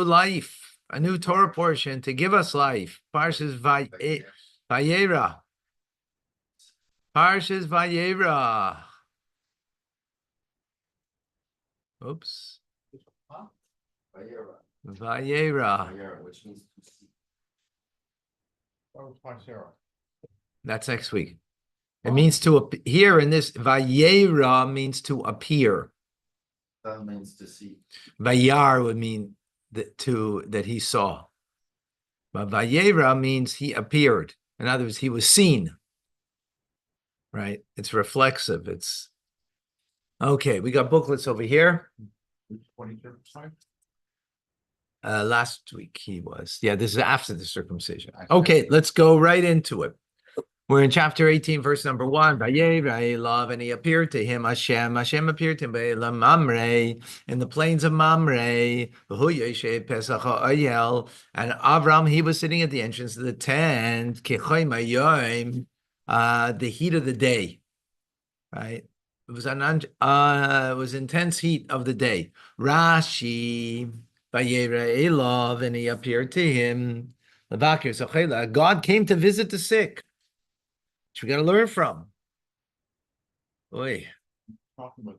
life, a new Torah portion to give us life. Parshas Vayeira. Parshas Vayeira. Oops. Vayeira. Which means to see. That's next week. It means to here in this Vayeira means to appear. That means to see. Vayar would mean that he saw. But Vayeira means he appeared. In other words, he was seen. Right? It's reflexive. It's okay. We got booklets over here. Last week he was. Yeah, this is after the circumcision. Okay, let's go right into it. We're in chapter 18, verse number 1. Vayeira, and he appeared to him. Hashem appeared to him Mamre in the plains of Mamre. And Avram, he was sitting at the entrance of the tent. The heat of the day, right? It was intense heat of the day. Rashi, Vayeira, and he appeared to him. God came to visit the sick. Which we got to learn from. Oy. Chama,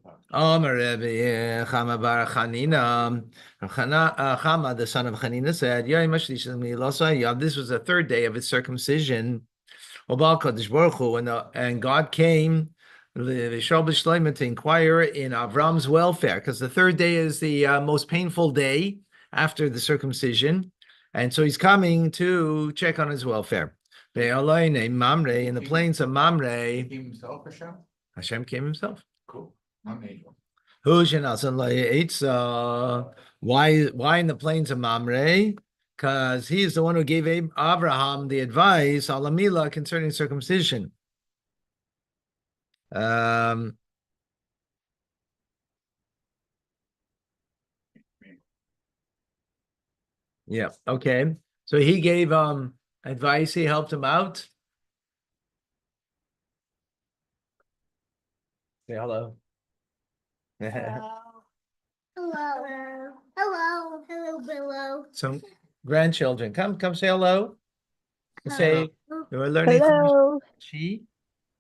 the son of Chanina, said, this was the third day of his circumcision. And God came to inquire in Avram's welfare, because the third day is the most painful day after the circumcision. And so he's coming to check on his welfare. Mamre, in the plains of Mamre. He himself, Hashem? Hashem came himself. Cool. I'm angel. Why in the plains of Mamre? Because he's the one who gave Abraham the advice, Alamila, concerning circumcision. Yeah, okay. So he gave advice, he helped him out. Say hello. Hello. Some grandchildren. Come say hello. Say we're learning Hello. She.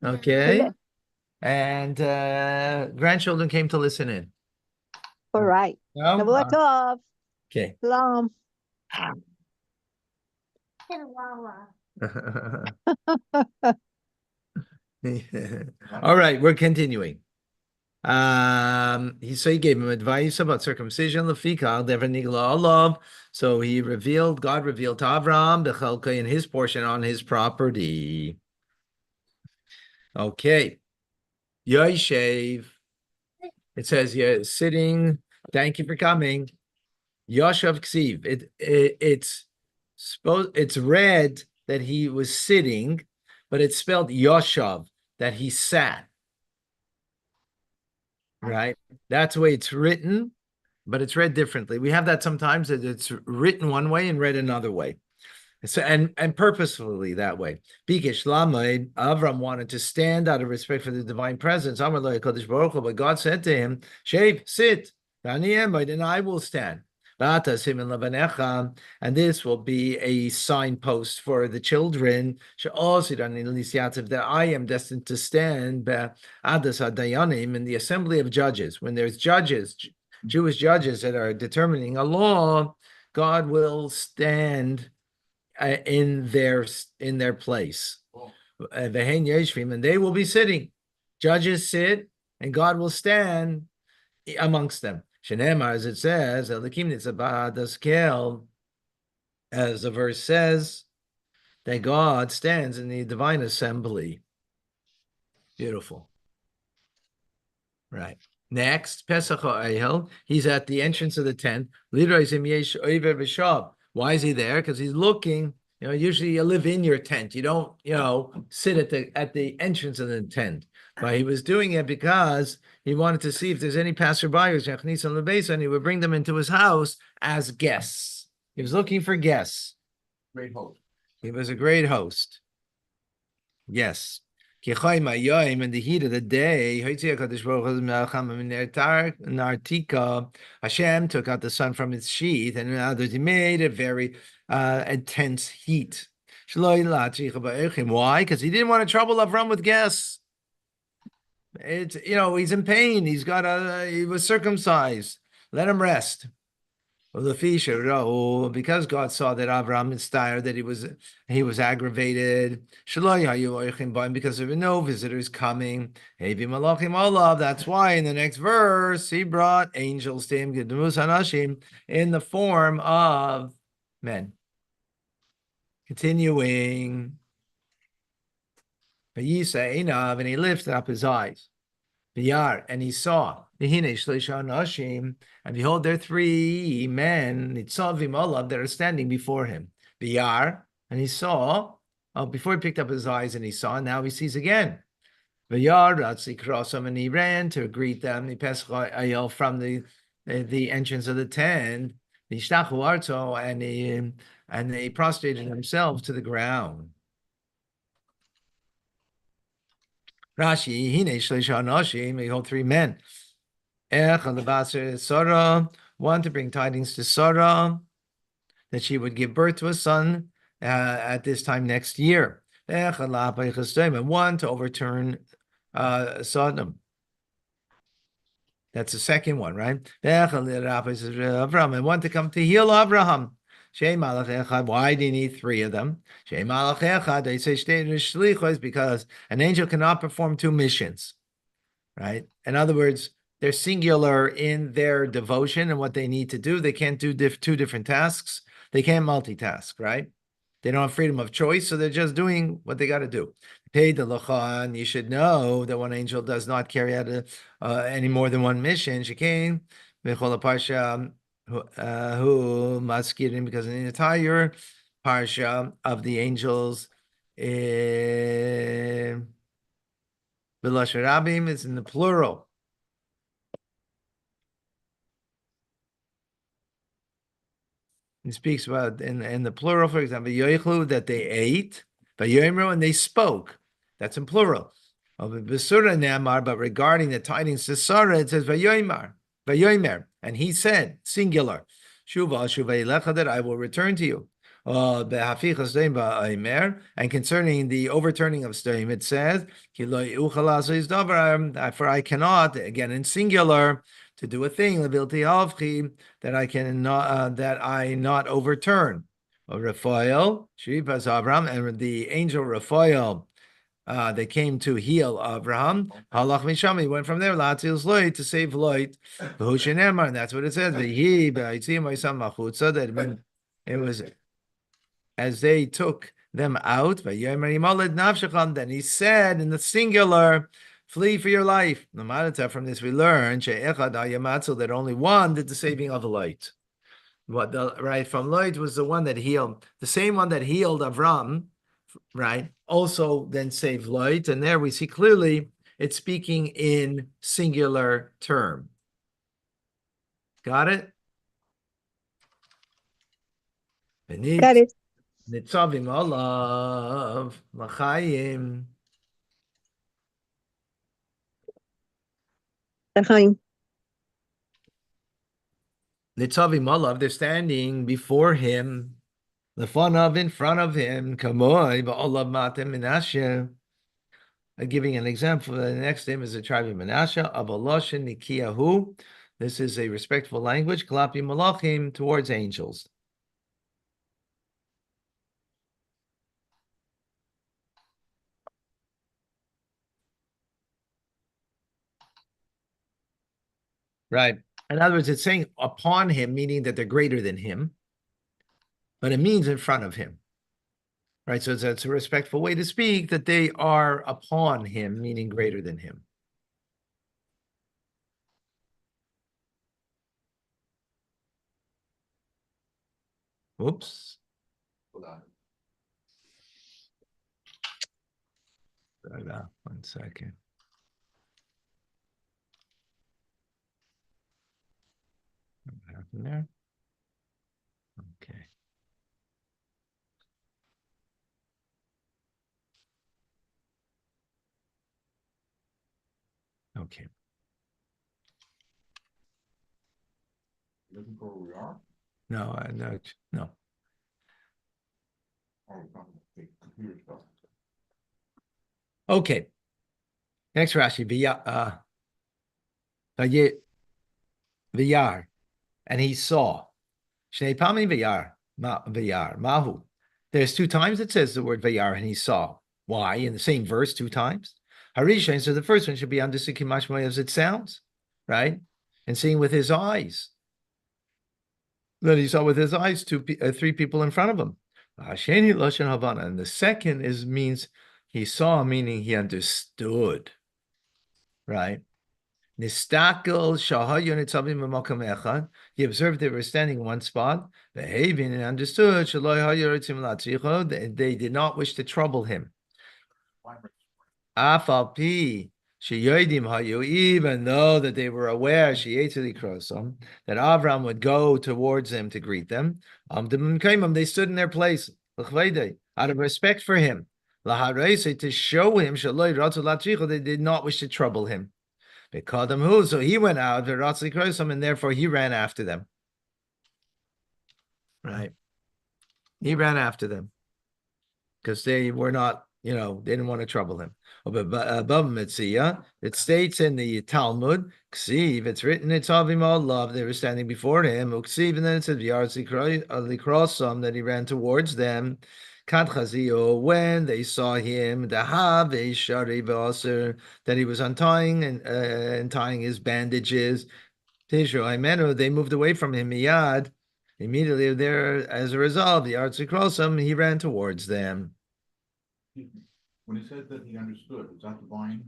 Okay. Hello. And grandchildren came to listen in. All right. Okay. Shalom. All right, we're continuing. He gave him advice about circumcision. So God revealed to Avram in his portion on his property. Okay. Yoshev. It says, yeah, sitting. Thank you for coming. Yoshev Ksiv. It's read that he was sitting, but it's spelled Yoshav, that he sat. Right? That's the way it's written, but it's read differently. We have that sometimes, that it's written one way and read another way. So and purposefully that way. Bikish Lamed, Avram wanted to stand out of respect for the divine presence. But God said to him, Shave, sit, and I will stand. And this will be a signpost for the children that I am destined to stand in the assembly of judges. When there's judges, Jewish judges that are determining a law, God will stand in their place. And they will be sitting. Judges sit, and God will stand amongst them. Shenemar, as it says, as the verse says, that God stands in the divine assembly. Beautiful. Right. Next, Pesach Ha'ehel, he's at the entrance of the tent. Why is he there? Because he's looking. Usually you live in your tent. You don't, sit at the entrance of the tent. But he was doing it because he wanted to see if there's any passerby and he would bring them into his house as guests. He was looking for guests. Great host. He was a great host. Yes. In the heat of the day, Hashem took out the sun from its sheath, and in others, he made a very intense heat. Why? Because he didn't want to trouble Avram with guests. It's he's in pain. He was circumcised. Let him rest. Because God saw that Abraham is tired, that he was aggravated. Because there were no visitors coming. That's why in the next verse he brought angels to him in the form of men. Continuing. And he lifted up his eyes. And he saw, and behold, there are 3 men that are standing before him. And he saw, before he picked up his eyes and he saw, now he sees again. And he ran to greet them. He passed from the entrance of the tent. And they prostrated themselves to the ground. Rashi, behold, 3 men. One to bring tidings to Sarah that she would give birth to a son at this time next year. And one to overturn Sodom. That's the second one, right? And one to come to heal Abraham. Why do you need 3 of them? They say because an angel cannot perform 2 missions, right? In other words, they're singular in their devotion and what they need to do. They can't do 2 different tasks. They can't multitask, right? They don't have freedom of choice, so they're just doing what they got to do. And you should know that one angel does not carry out any more than 1 mission. Shekain, who maskirin, because in the entire parsha of the angels, B'lashon Rabim is in the plural. He speaks about in the plural, for example, Yoichlu, that they ate, Vayeira, and they spoke. That's in plural. But regarding the tidings to Sarah, it says Vayomer, and he said, singular, that I will return to you. And concerning the overturning of Sdoim, it says, for I cannot, again in singular, to do a thing, that I not overturn. Raphael, and the angel Raphael, they came to heal Abraham. Halach misham, he went from there, Latzil's Loit, to save Loit. And that's what it says. That when it was as they took them out, then he said in the singular, flee for your life. From this we learn that only one did the saving of the light. Right from light was the one that healed, the same one that healed Avram, right? Also then saved light, and there we see clearly it's speaking in singular term. Got it? Got it. Nitzavim olav l'chaim. L'chaim. Nitzavim olav, they're standing before him. Lefanav, in front of him. Kamoi ba'olav matem Menashe. Giving an example, the next name is the tribe of Menashe. Avaloshin nikiyahu. This is a respectful language. Klapi malachim, towards angels. Right. In other words, it's saying upon him, meaning that they're greater than him, but it means in front of him. Right. So it's a respectful way to speak, that they are upon him, meaning greater than him. Oops. Hold on. Hold on 1 second. What happened there? Okay. Okay. Looking for where we are? No, no. Or we're talking about the computer stuff? Okay. Next Rashi, Vayar, and he saw. Shnei Pamim Vayar, Mahu. There's 2 times it says the word Vayar, and he saw. Why? In the same verse 2 times? Harishain, so the first one should be understood Kimashma as it sounds, right? And seeing with his eyes. Then he saw with his eyes 3 people in front of him. Hasheni Lashon Havana. And the second means he saw, meaning he understood, right? Nistakel shahayu nitzavim b'makom echad. He observed they were standing in one spot. Behaving and understood shaloi hayu ritzim latzicho. They did not wish to trouble him. Afal pi sheyodim hayu. Even though that they were aware sheyetzili krosom that Avram would go towards them to greet them. They stood in their place out of respect for him. To show him shaloi ratzu latzicho. They did not wish to trouble him. So he went out, and therefore he ran after them. Right? He ran after them because they were not, they didn't want to trouble him. Above Mitzvah, it states in the Talmud, Ksiv, it's written, it's Avim all love. They were standing before him. Uksiv, and then it says, that he ran towards them. When they saw him, that he was untying and tying his bandages, they moved away from him. Immediately there, as a result, he ran towards them. When he said that he understood, is that divine?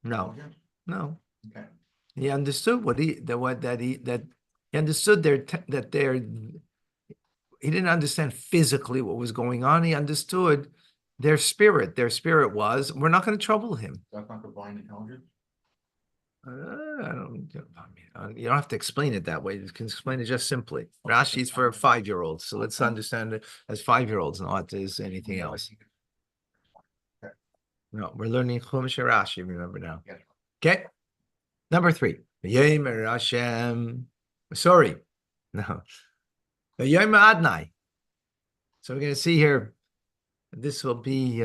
No, intelligence? no. Okay. He understood he understood he didn't understand physically what was going on. He understood their spirit. Their spirit was, we're not going to trouble him. That's not divine intelligence? You don't have to explain it that way. You can explain it just simply. Rashi's for 5-year-olds, so let's understand it as 5-year-olds, not as anything else. Okay. No, we're learning Chumash Rashi, remember now. Yes. Okay. Number 3. Vayeira Hashem. Sorry. No. Vayeira Adnai. So we're going to see here, this will be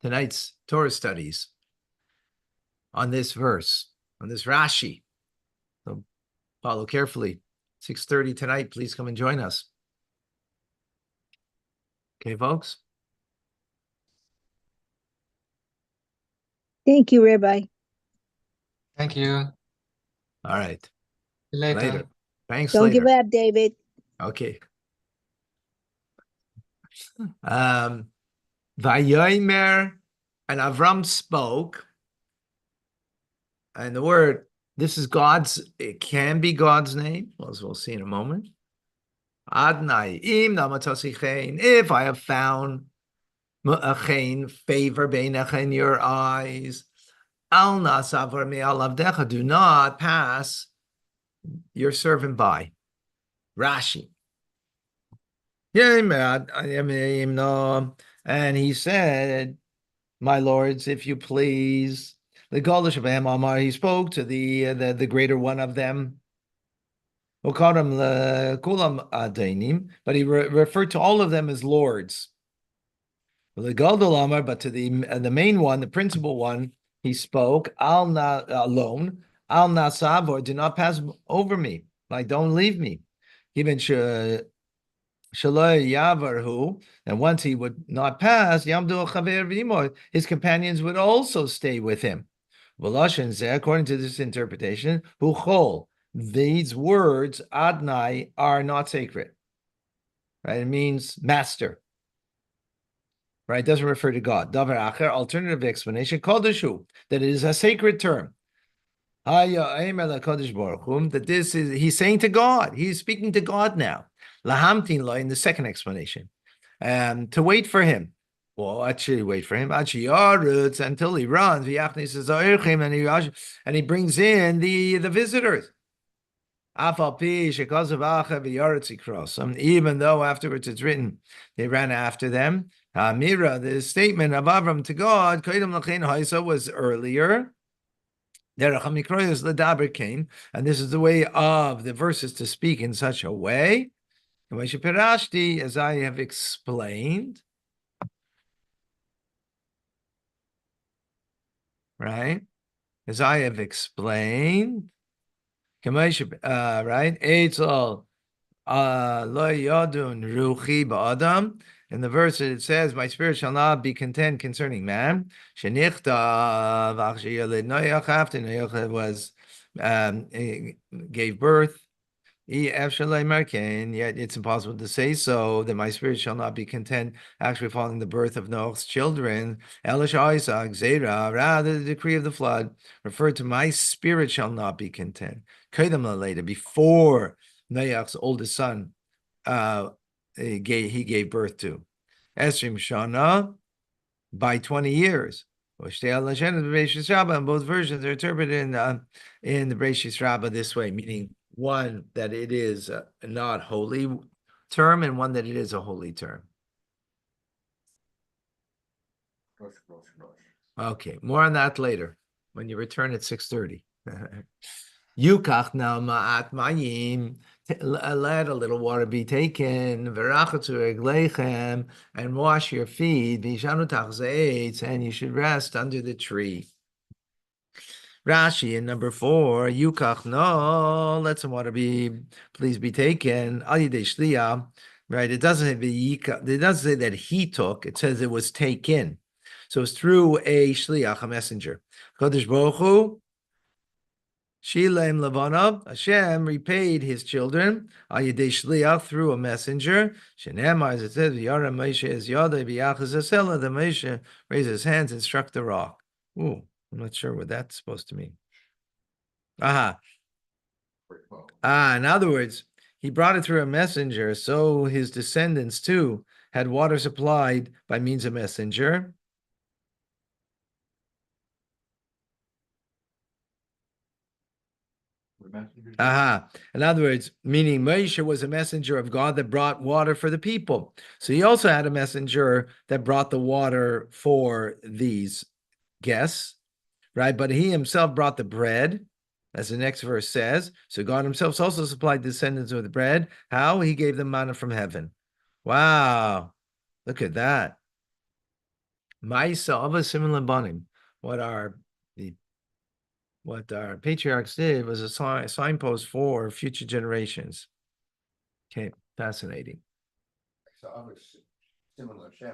tonight's Torah studies on this verse, on this Rashi. So follow carefully. 6:30 tonight. Please come and join us. Okay, folks? Thank you, Rabbi. Thank you. All right. See you later. Thanks Don't later. give up, David. Okay. Vayomer, and Avram spoke, and the word, this is God's, it can be God's name, as we'll see in a moment. Adnai, im namatasichein, if I have found favor beinecha in your eyes, al nasavar me alavdecha, do not pass your servant by. Rashi. And he said, my lords, if you please, the Golish of Amar, he spoke to the greater one of them. But he referred to all of them as lords. But to the main one, the principal one, he spoke, alone, al nasavor, do not pass over me, like don't leave me. Even Shaloi Yavarhu, and once he would not pass, Yamdu Chaver V'imo, his companions would also stay with him. According to this interpretation, Huchol, these words, Adnai, are not sacred. Right? It means master. Right? It doesn't refer to God. Davar Acher, alternative explanation, Kodeshu, that it is a sacred term. That this is, he's saying to God, he's speaking to God now. Lahamtin la in the second explanation. To wait for him. Well, actually wait for him. Until he runs. And he brings in the visitors. Even though afterwards it's written, they ran after them. Mira, the statement of Avram to God, was earlier. Came, and this is the way of the verses to speak in such a way. As I have explained, right? As I have explained, right? Eitzel lo yadun ruchi ba'adam. In the verse it says, "My spirit shall not be content concerning man." Shenichtav after Noach was gave birth. Yet it's impossible to say so that my spirit shall not be content actually following the birth of Noach's children. Rather, the decree of the flood referred to my spirit shall not be content. Later, before Noach's oldest son, he gave birth to. Esrim Shana, by 20 years. And both versions are interpreted in the Bereishis Rabbah this way, meaning one that it is a not holy term and one that it is a holy term. Okay, more on that later when you return at 6:30. Yukach now ma'at mayim. Let a little water be taken, and wash your feet, and you should rest under the tree. Rashi in number 4, Yukach no, let some water please be taken. Right? It doesn't say that he took, it says it was taken. So it's through a shliach, a messenger. Kodesh Baruch Hu, Shilem Levanav, Hashem repaid his children, Ayidei Shliach, through a messenger. Shenemar, as it says, Yara Moshe is Yada, B'yachas Asela, the Moshe raised his hands and struck the rock. Ooh, I'm not sure what that's supposed to mean. In other words, he brought it through a messenger, so his descendants too had water supplied by means of messenger. In other words, meaning Moshe was a messenger of God that brought water for the people. So he also had a messenger that brought the water for these guests, right? But he himself brought the bread, as the next verse says. So God himself also supplied descendants with bread. How? He gave them manna from heaven. Wow. Look at that. Ma'isa of a similar banim. What our patriarchs did was a signpost for future generations. Okay, fascinating. Similar Shem.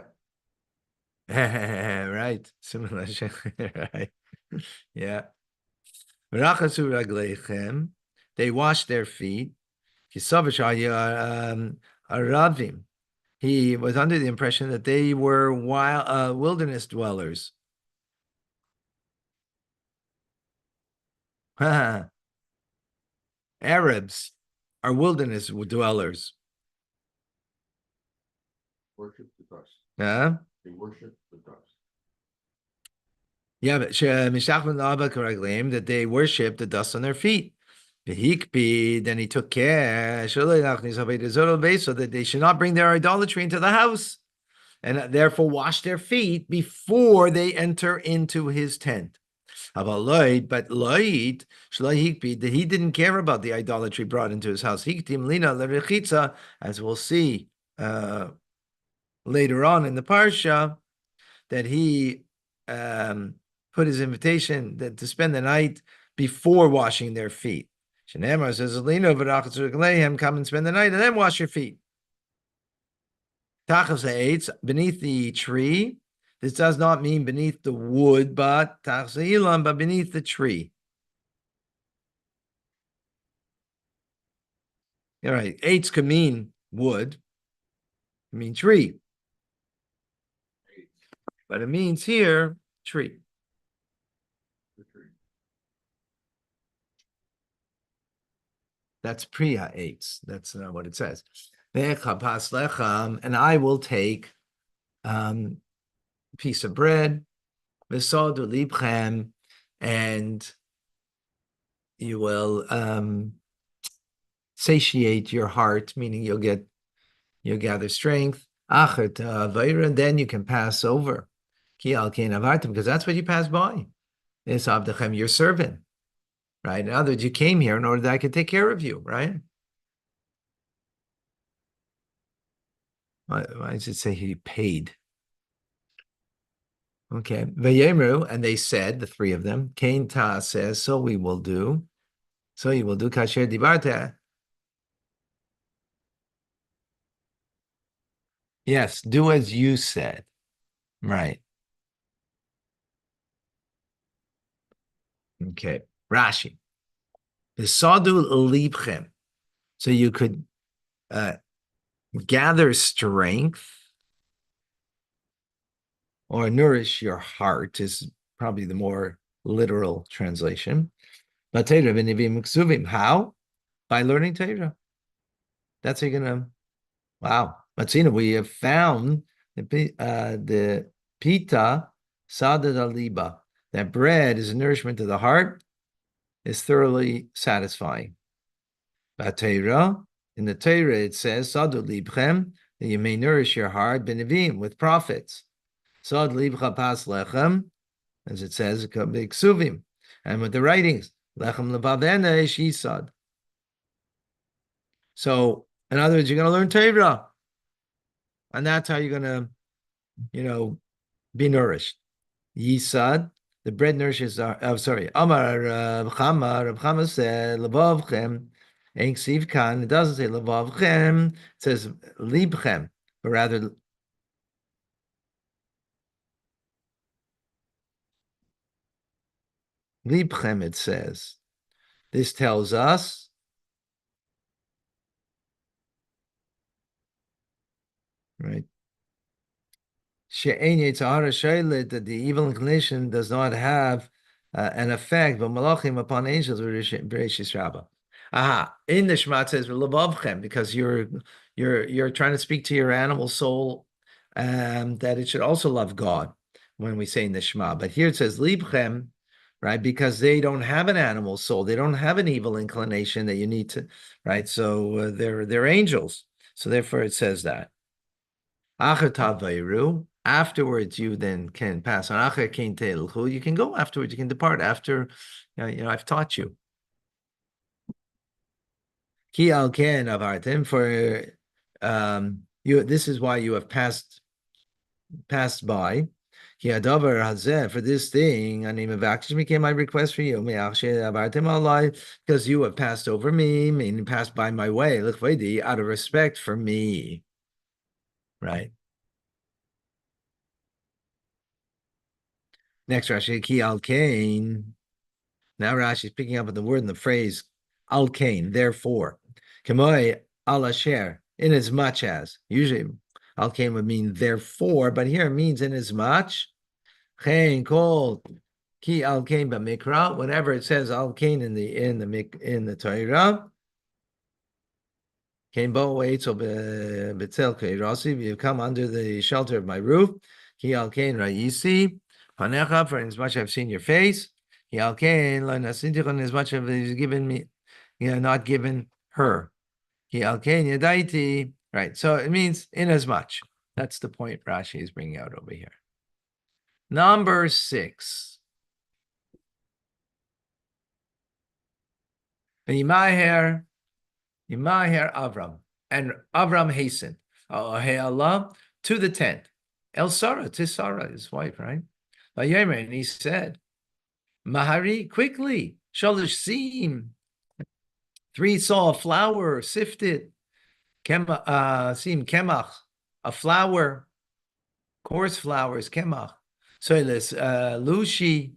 Right, similar. Right. Yeah. They washed their feet. Aravim. He was under the impression that they were wilderness dwellers. Arabs are wilderness dwellers. Worship the dust. Yeah. They worship the dust. Yeah, but that they worship the dust on their feet. Then he took care so that they should not bring their idolatry into the house, and therefore wash their feet before they enter into his tent. But Lloyd, that he didn't care about the idolatry brought into his house. As we'll see later on in the parsha, that he put his invitation to spend the night before washing their feet. Shenemar says, come and spend the night and then wash your feet. Beneath the tree. This does not mean beneath the wood, but beneath the tree. All right, eitz can mean wood, it means tree. But it means here, tree. That's priya eitz. That's not what it says. And I will take piece of bread, and you will satiate your heart, meaning you'll gather strength. Vayeira, and then you can pass over. Because that's what you pass by. It's Abdechem, your servant. Right? In other words, you came here in order that I could take care of you, right? Why does it say he paid? Okay. Vayeira, and they said, the three of them, Cain Ta says, so we will do. So you will do kasher dibarta. Yes, do as you said. Right. Okay. Rashi. Sadu libchem. So you could gather strength or nourish your heart is probably the more literal translation. How? By learning Torah. That's how you're gonna. Wow, Matzina, we have found the pita sadad aliba. That bread is a nourishment to the heart, is thoroughly satisfying. Torah, in the Torah it says sadad libchem, that you may nourish your heart benevim with prophets. Sad libcha pas lechem, as it says, it could be ksuvim, and with the writings lechem lebavena ish yisad. So, in other words, you're going to learn Torah, and that's how you're going to, be nourished. Yisad, the bread nourishes our. Oh, sorry. Amar Rab Chama said lebavchem. Ein ksiv kan. It doesn't say lebavchem. It says libchem, but rather libchem. It says. This tells us. Right. That the evil inclination does not have an effect, but malachim upon angels Bereshis Rabbah. In the Shema it says lebavchem, because you're trying to speak to your animal soul, that it should also love God when we say in the Shema. But here it says libchem, right? Because they don't have an animal soul, they don't have an evil inclination that you need to, right? So they're angels. So therefore it says that. Afterwards, you then can pass on. You can go afterwards. You can depart after. I've taught you. Ki al ken avartim, for you. This is why you have passed by. Ki adavar hazeh, for this thing. Ani mevaksh became my request for you. Because you have passed over me, meaning passed by my way. Out of respect for me, right? Next Rashi, ki alkain. Now Rashi is picking up on the word and the phrase alkain, therefore. Kamoi al asher, in as much as. Usually alkain would mean therefore, but here it means in as much. Chain called ki alkain b'mikra. Whenever it says alkain in the Torah, came bo eitzel b'tzel keirasi. You come under the shelter of my roof. Ki alkain ra'isi. Panecha, for as much I've seen your face. As much as he's given me, not given her. Right. So it means in as much. That's the point Rashi is bringing out over here. Number 6. Yimaher Avram. And Avram hastened. Allah to the tent. El Sarah, to Sarah, his wife, right? Vayeira, and he said, Mahari, quickly, shalish sim. 3 saw a flour sifted, sim kemach, a flour, coarse flours, kemach. So this lushi,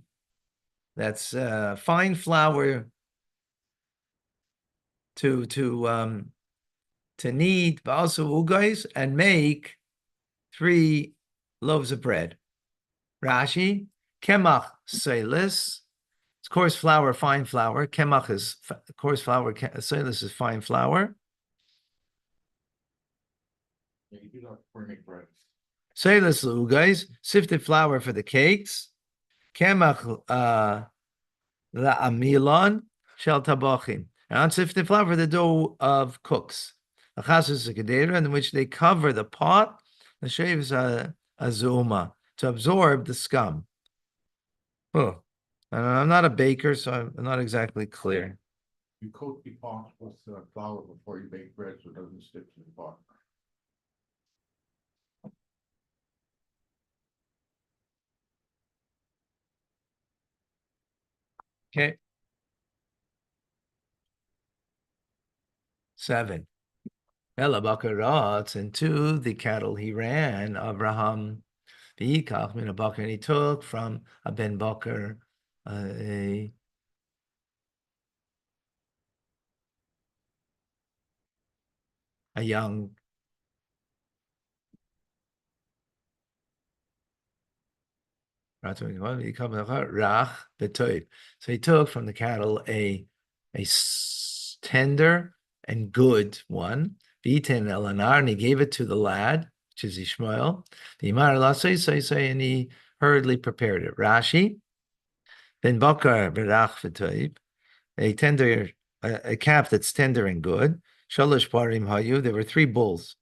that's fine flour to knead, but also ugais, and make 3 loaves of bread. Rashi, kemach seilis, it's coarse flour, fine flour. Kemach is coarse flour, seilis is fine flour. Yeah, you do that before you make bread. Seilis ugais, sifted flour for the cakes. Kemach la'amilon shel tabachim, And unsifted flour for the dough of cooks. A chas is a kedera in which they cover the pot, the shaves a zuma to absorb the scum. Oh, and I'm not a baker, so I'm not exactly clear. You coat the pot with flour before you bake bread so it doesn't stick to the pot. Okay. 7. Ela bakarat, and to the cattle he ran, Abraham, v'yikach min bakar, and he took from a ben bakar a young. So he took from the cattle a tender and good one. And he gave it to the lad, which is Ishmael. And he hurriedly prepared it. Rashi, ben bakar berach v'toib, a tender, a calf that's tender and good. Shalosh parim hayu. There were 3 bulls.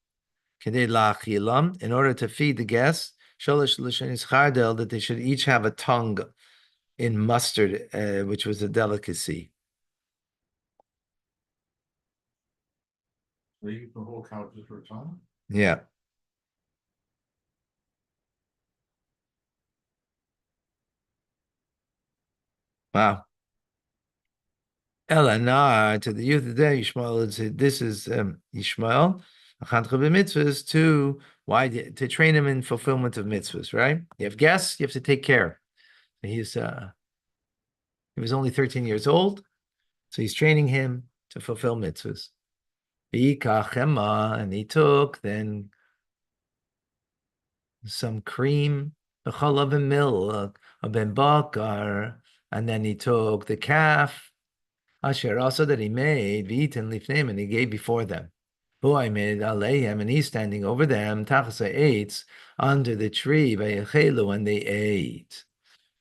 Kedei la'achilam, in order to feed the guests. Shalosh l'shenis chardel, that they should each have a tongue in mustard, which was a delicacy. They eat the whole cow just for tongue? Yeah. Wow. Elanar, to the youth of the day, Yishmael, this is Yishmael, mitzvahs, to train him in fulfillment of mitzvahs, right? You have guests, you have to take care. He was only 13 years old, so he's training him to fulfill mitzvahs. And he took then some cream, a chalav and milk, a ben bakar, and then he took the calf, asher also that he made, v'iten lifneim, and he gave before them. Boy made aleihem, and he's standing over them, tachasa eitz, under the tree, vayechelu, and they ate.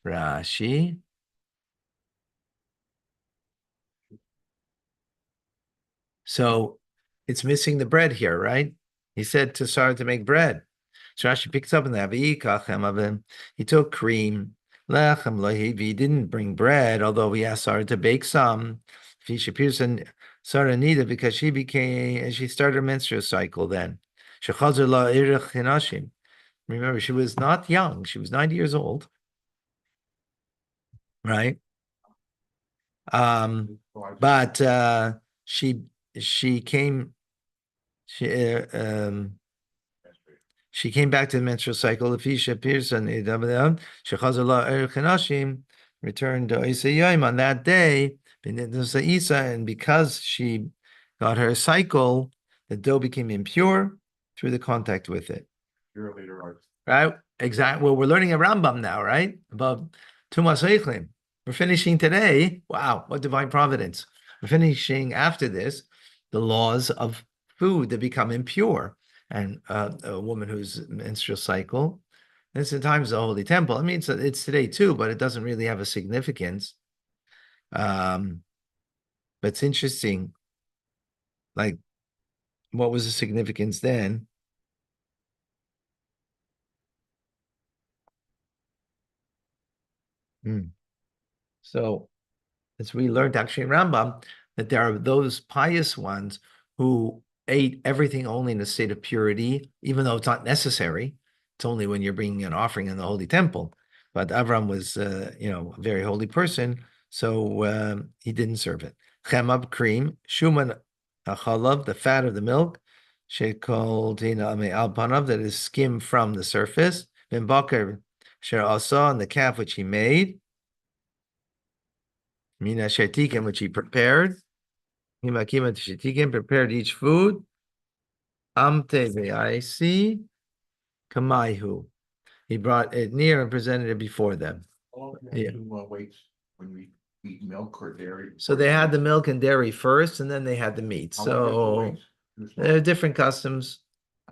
Rashi. So it's missing the bread here, right? He said to Sarah to make bread. So Rashi picks up in that. He took cream. He didn't bring bread, although he asked Sarah to bake some. And Sarah needed because she started her menstrual cycle then. Remember, she was not young. She was 90 years old. Right? But she came she came back to the menstrual cycle. Returned to Isa on that day, and because she got her cycle, the dough became impure through the contact with it. Right? Exactly. Well, we're learning a Rambam now, right? About Tumas Eichlim. We're finishing today. Wow, what divine providence. We're finishing after this the laws of food that become impure. And a woman whose menstrual cycle, this in times of the Holy Temple. I mean, it's today too, but it doesn't really have a significance. But it's interesting. Like, what was the significance then? So, as we learned actually in Rambam, that there are those pious ones who ate everything only in a state of purity, even though it's not necessary. It's only when you're bringing an offering in the Holy Temple. But Avram was, a very holy person, so he didn't serve it. Chemab, cream, shuman, chalav, the fat of the milk, called alpanav, that is skimmed from the surface. Ben bakar, sher asa, and the calf which he made. Mina shetikim, which he prepared. Himakima shetikim, prepared each food. Amte ve'aisi kamaihu. He brought it near and presented it before them. Yeah. Wait when we eat milk or dairy. So they had the milk and dairy first, and then they had the meat. So there are different customs.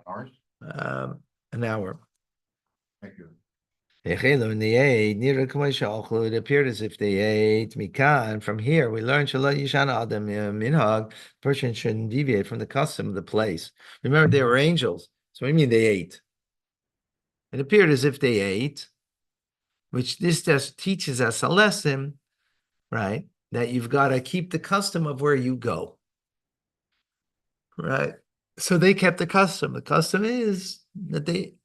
Ours? An hour. Thank you. When they ate, it appeared as if they ate. Mikan, from here, we learn person shouldn't deviate from the custom of the place. Remember, they were angels. So what do you mean they ate? It appeared as if they ate, which this just teaches us a lesson, right? That you've got to keep the custom of where you go, right? So they kept the custom. The custom is that they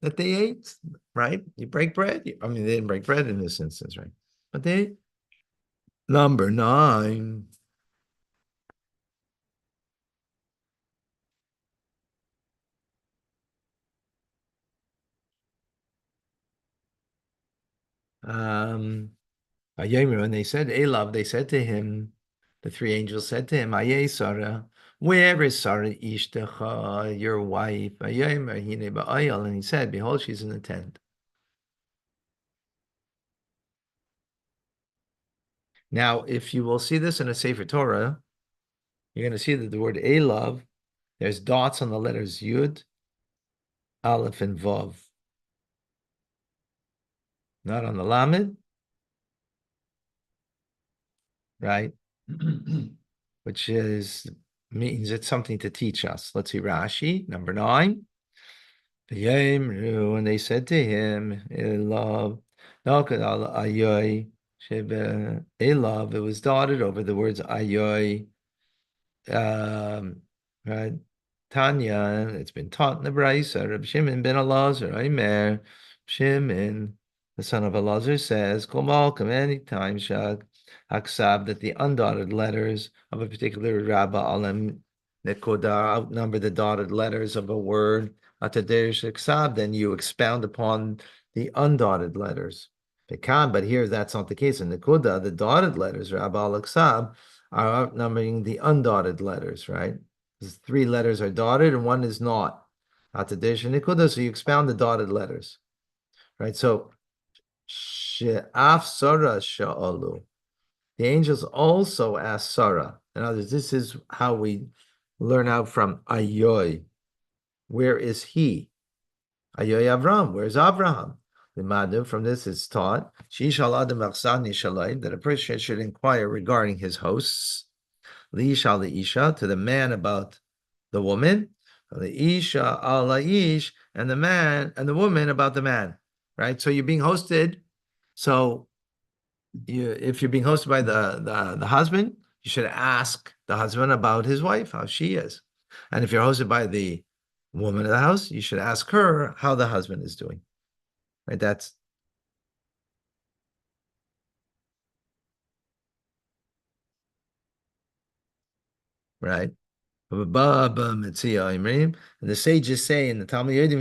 ate, right? You break bread. I mean, they didn't break bread in this instance, right? But they number 9. When they said Elav, they said to him, the 3 angels said to him, Aye, Sarah, where is Sarah Ishtecha, your wife? And he said, behold, she's in the tent. Now, if you will see this in a Sefer Torah, you're going to see that the word Elav, there's dots on the letters Yud, Aleph, and Vav. Not on the Lamed, right? Which means it's something to teach us. Let's see, Rashi, number 9. And they said to him, Elav, Elav, it was dotted over the words Ayoy, right? Tanya, it's been taught in the Brisa, Reb Shimon ben Elazar, Aimer, Shimon, the son of Elazar, says, Komal, any time, Shag, Aksab, that the undotted letters of a particular Rabba Alam Nekoda outnumber the dotted letters of a word, Ataderish Aksab, then you expound upon the undotted letters. But here that's not the case. In Nekoda, the dotted letters, Rabba Al Aksab, are outnumbering the undotted letters, right? Because 3 letters are dotted and 1 is not. So you expound the dotted letters, right? So She'af Sarah Sha'alu. The angels also asked Sarah. In other words, this is how we learn out from Ayoy. Where is he? Ayoy Avram. Where's Abraham? From this it's taught that a person should inquire regarding his hosts. L'isha l'isha, to the man about the woman, l'isha al la'ish, and the man and the woman about the man. Right. So you're being hosted. So if you're being hosted by the husband, you should ask the husband about his wife, how she is. And if you're hosted by the woman of the house, you should ask her how the husband is doing. Right. That's right. And the sages say in the Talmud Yodim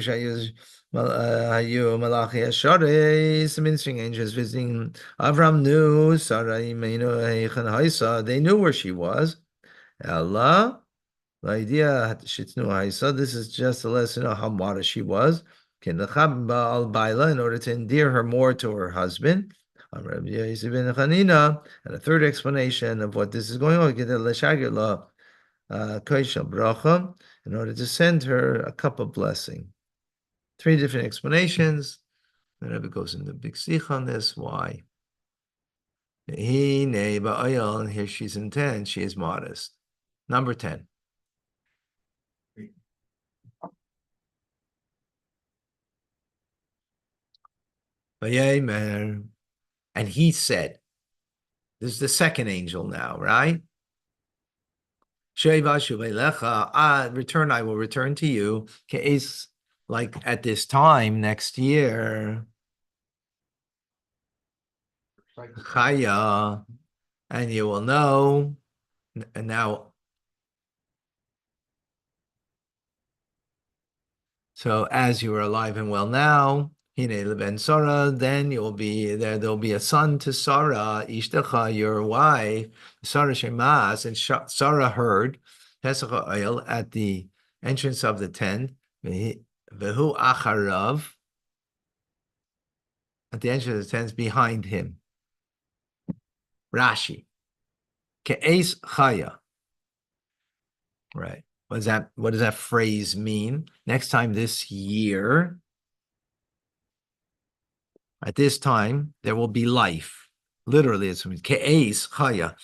some ministering angels visiting Avram knew Sarai, they knew where she was. Allah, the idea this is just to let us know how modest she was. In order to endear her more to her husband. And a third explanation of what this is going on, bracha, in order to send her a cup of blessing. 3 different explanations. The Rebbe goes into big sich on this. Why? And here she's in 10. She is modest. Number 10. Vayeira, and he said, this is the second angel now, right? Return, I will return to you. Case like at this time next year. Chaya, and you will know. And now, so as you are alive and well now, ben Sarah, then you'll be there. There'll be a son to Sarah, Ishtecha, your wife, Sarah Shemas, and Sarah heard Pesach oil at the entrance of the tent. Vehu acharav, at the entrance of the tent, behind him. Rashi, ke'es chaya. Right. What does that phrase mean? Next time this year, At this time, there will be life. Literally, it's ke'es chaya.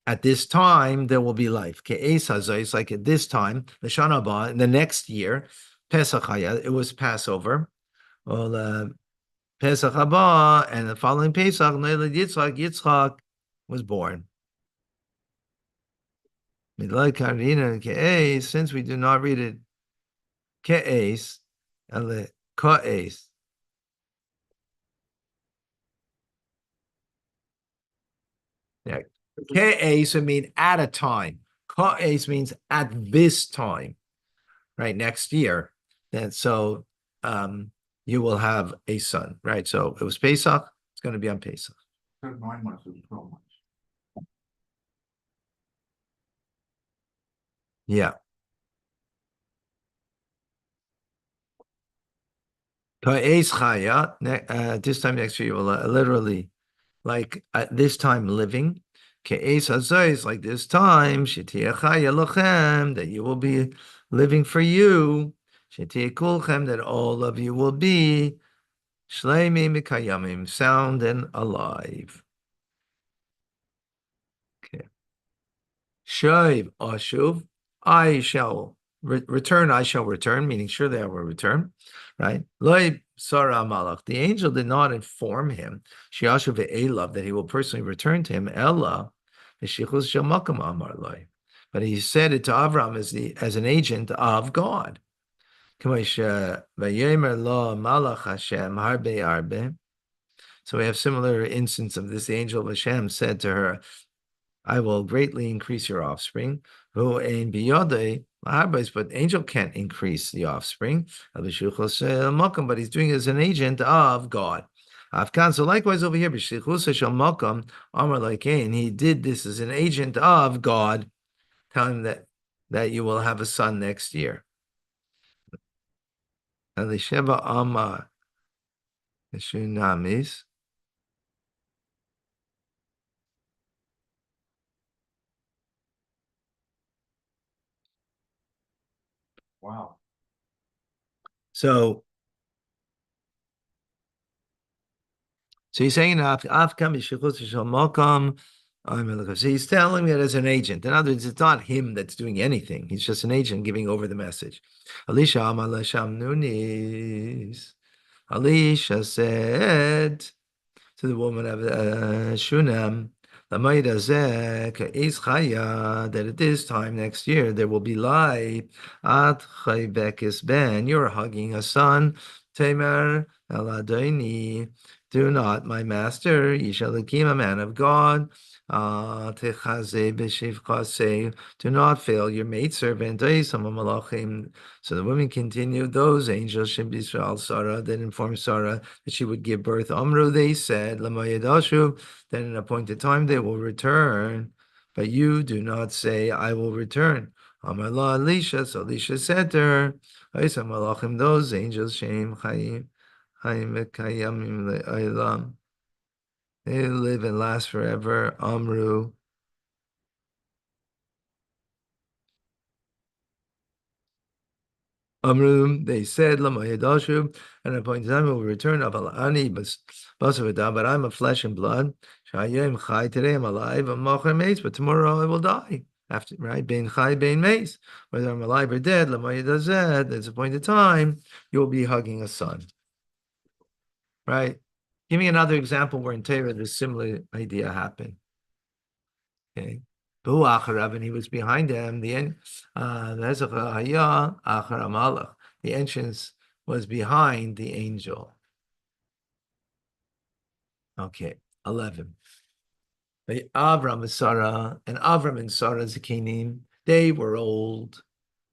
At this time, there will be life. Ke'es hazayis, like at this time, the Shana Haba, in the next year, Pesach chaya, it was Passover. Well, Pesach haba, and the following Pesach, Yitzchak was born. Since we do not read it ke'es, ele ka'es. Yeah. Ke'es would mean at a time. Ka'es means at this time, right? Next year. Then so you will have a son, right? So it was Pesach, it's going to be on Pesach. 9 months, it was 12 months. Yeah. Ka'es chaya, this time next year you will literally, like at this time living. Ke'es hazayis, like this time, shetia chaya lochem, that you will be living for you. Shetia kulchem, that all of you will be shleimim mikayamim, sound and alive. Okay. Shaiv ashuv, I shall return, I shall return, meaning surely I will return, right? Loi Sarah Malach, the angel did not inform him, Shiashuv ve'elav, that he will personally return to him, Ella, v'shichus shel makam amar loi. But he said it to Avram as an agent of God. Vayeira lo malach Hashem harbe arbe. So we have similar instance of this. The angel of Hashem said to her, I will greatly increase your offspring. Who ein biyodei, but angel can't increase the offspring. But he's doing it as an agent of God. So likewise over here, he did this as an agent of God, telling him that you will have a son next year. Elisheva Amar Shunamis. Wow. So he's saying, so he's telling it as an agent. In other words, it's not him that's doing anything. He's just an agent giving over the message. Elisha said to the woman of Shunam, that at this time next year there will be light. You're hugging a son. Tamer Eladoni. Do not, my master, Yishalakim, a man of God. Do not fail your maidservant. So the women continued, those angels should be Sarah, that informed Sarah that she would give birth. Amru, they said, Lamayadashu, that in an appointed time they will return. But you do not say, I will return. Amar la Elisha, so Elisha said to her, those angels, Shem Chaim Mekayamim Le'olam. They live and last forever. Amru. They said, Lamayadashu, and at a point in time we will return of Alani, but I'm of flesh and blood. Shayim Chai, today I'm alive, but tomorrow I will die. After, right? Bein Chai, Bein Meis. Whether I'm alive or dead, Lamayadazed, there's a point in time you'll be hugging a son. Right? Give me another example where in Torah this similar idea happened. Okay. And he was behind him. The entrance was behind the angel. Okay, 11. Avram and Sarah, and Avram and Sarah Zakinim, they were old.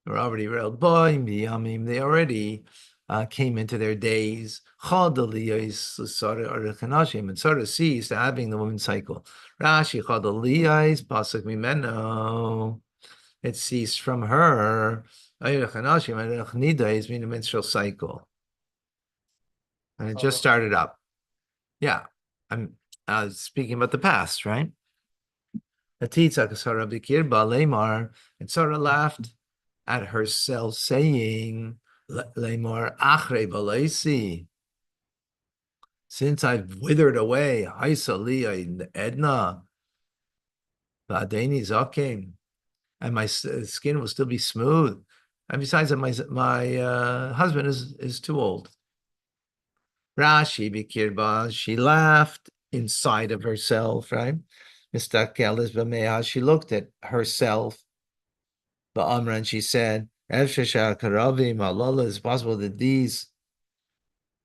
They were already old. They already came into their days. And Sarah ceased having the woman's cycle. Rashi pasuk mimeno. It ceased from her. Is mean a menstrual cycle. And it just started up. Yeah. I'm speaking about the past, right? And Sarah laughed at herself, saying, Lemar achre balaisi. since I've withered away, Haisali Edna, Vadeni Zakim, and my skin will still be smooth. And besides that, my husband is too old. Rashi Bikirba, she laughed inside of herself, right? Mistakelis B'meha, she looked at herself. Ba'amra, and she said, Efshasha Karavim Malala, it's possible that these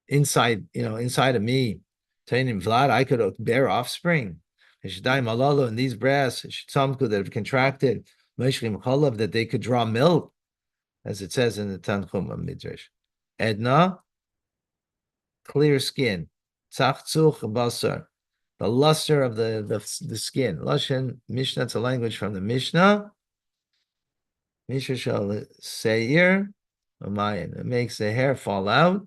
inside of me, Tainim Vlad, I could bear offspring. Shadai Malala, and these breasts, Shtamku, that have contracted, Meshlim Chalav, that they could draw milk, as it says in the Tanchum Midrash. Edna, clear skin. Tzachzuch basar, the luster of the skin. Lashon Mishnah, it's a language from the Mishnah. Mishnah shall seir, it makes the hair fall out.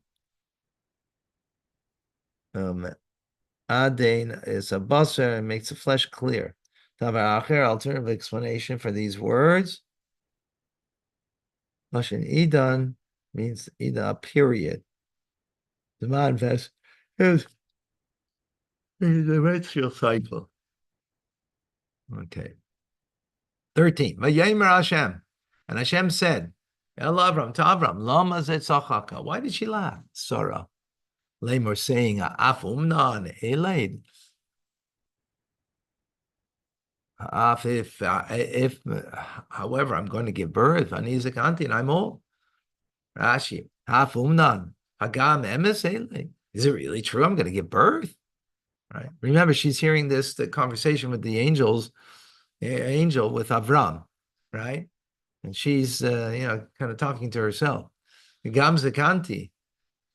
Adain is a basar, and makes the flesh clear. Davar acher, alternative explanation for these words. Lashon idan means a period. The manifest is the menstrual cycle. Okay. 13. Vayeira Hashem, and Hashem said, El Avram to Avram, Lama zetzachaka. Why did she laugh? Sarah. Lamor saying, Af umnan elaid. If, however, I'm going to give birth, Anizakanti, and I'm old. Rashi, Af umnan, Hagam emes elaid. Is it really true? I'm going to give birth? Right. Remember, she's hearing the conversation with the angel with Avram, right? And she's, kind of talking to herself. Gam zakanti,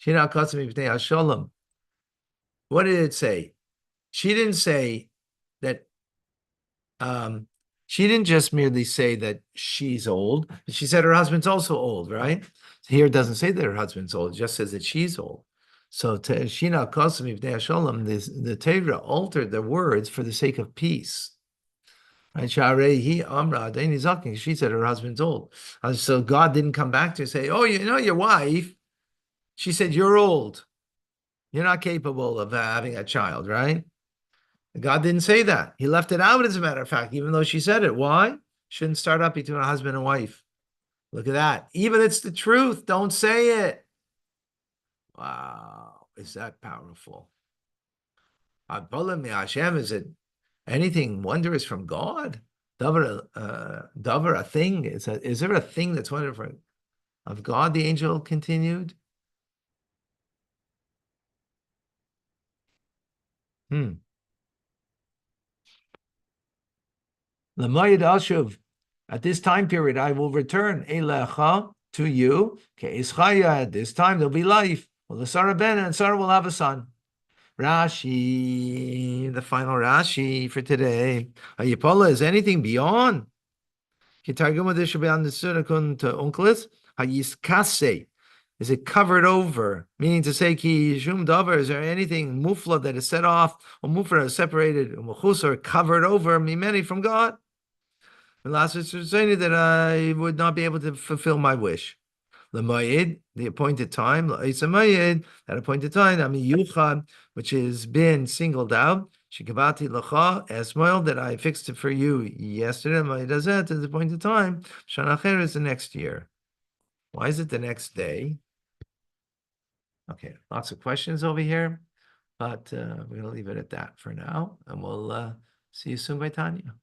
shina katzmi b'nei hasholem. What did it say? She didn't say that. She didn't just merely say that she's old, but she said her husband's also old, right? Here it doesn't say that her husband's old; it just says that she's old. So shina katzmi b'nei hasholem, the Torah altered the words for the sake of peace. Right? She said her husband's old. So God didn't come back to her and say, oh, your wife. She said, you're old. You're not capable of having a child, right? God didn't say that. He left it out, as a matter of fact, even though she said it. Why? Shouldn't start up between a husband and wife. Look at that. Even it's the truth. Don't say it. Wow. Is that powerful? Hashem, is it anything wondrous from God? Davar, a thing. Is there a thing that's wonderful of God? The angel continued. L'mayid ashuv. At this time period, I will return elecha to you. Ke'ischaya. At this time, there'll be life. Well, the Sarah ben and Sarah will have a son. Rashi, the final Rashi for today. Hayipola, is anything beyond? Kitargum, this should be understood according to Onkelos. Hayiskase, is it covered over? Meaning to say, ki shum davar, is there anything mufla that is set off, or mufra is separated, or covered over, mimeni, from God? And last it's saying that I would not be able to fulfill my wish. L'mayid, the appointed time, l'isamayid, that appointed time, yuchad, which has been singled out, shikabati l'cha, esmoil, that I fixed it for you yesterday, l'mayid azet, at the appointed time, shanacher is the next year. Why is it the next day? Okay, lots of questions over here, but we're going to leave it at that for now, and we'll see you soon by Tanya.